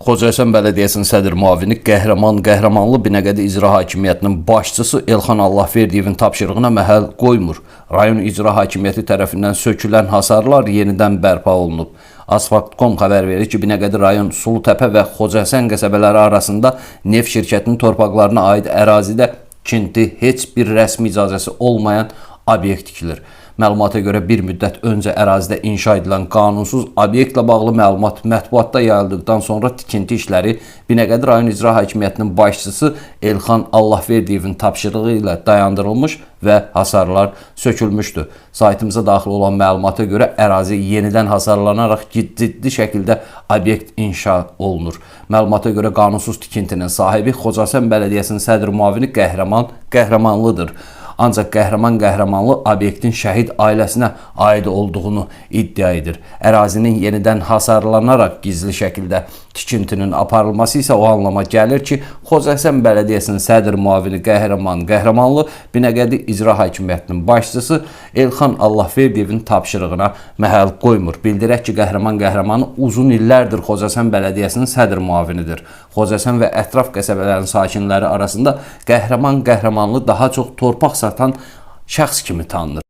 Xocasən Bələdiyyəsinin sədr müavini Qəhrəmanlı Binəqədi İcra Hakimiyyətinin başçısı Elxan Allahverdiyevin tapşırığına məhəl qoymur. Rayon İcra Hakimiyyəti tərəfindən sökülən hasarlar yenidən bərpa olunub. Asfalt.com xəbər verir ki, Binəqədi rayon Sulutəpə və Xocasən qəsəbələri arasında neft şirkətinin torpaqlarına aid ərazidə tikinti heç bir rəsmi icazəsi olmayan obyekt tikilir. Məlumata görə bir müddət öncə ərazidə inşa edilən qanunsuz obyektlə bağlı məlumat mətbuatda yayıldıqdan sonra tikinti işləri Binəqədi rayon İcra Hakimiyyətinin başçısı Elxan Allahverdiyevin tapşırığı ilə dayandırılmış və hasarlar sökülmüşdü. Saytımıza daxil olan məlumata görə ərazi yenidən hasarlanaraq ciddi şəkildə obyekt inşa olunur. Məlumata görə qanunsuz tikintinin sahibi Xocasən Bələdiyyəsinin sədr müavini Qəhrəmanlıdır. Ancaq Qəhrəmanlı obyektin şəhid ailəsinə aid olduğunu iddia edir. Ərazinin yenidən hasarlanaraq gizli şəkildə tikintinin aparılması isə o anlama gəlir ki, Xocasən Bələdiyyəsinin sədr müavini Qəhrəmanlı Binəqədi İcra Hakimiyyətinin başçısı Elxan Allahverdiyevin tapşırığına məhəl qoymur. Bildirək ki, Qəhrəmanlı uzun illərdir Xocasən Bələdiyyəsinin sədr müavinidir. Xocasən və ətraf qəsəbələrin sakinləri arasında Qəhrəmanlı daha çox torpaq satan şəxs kimi tanınır.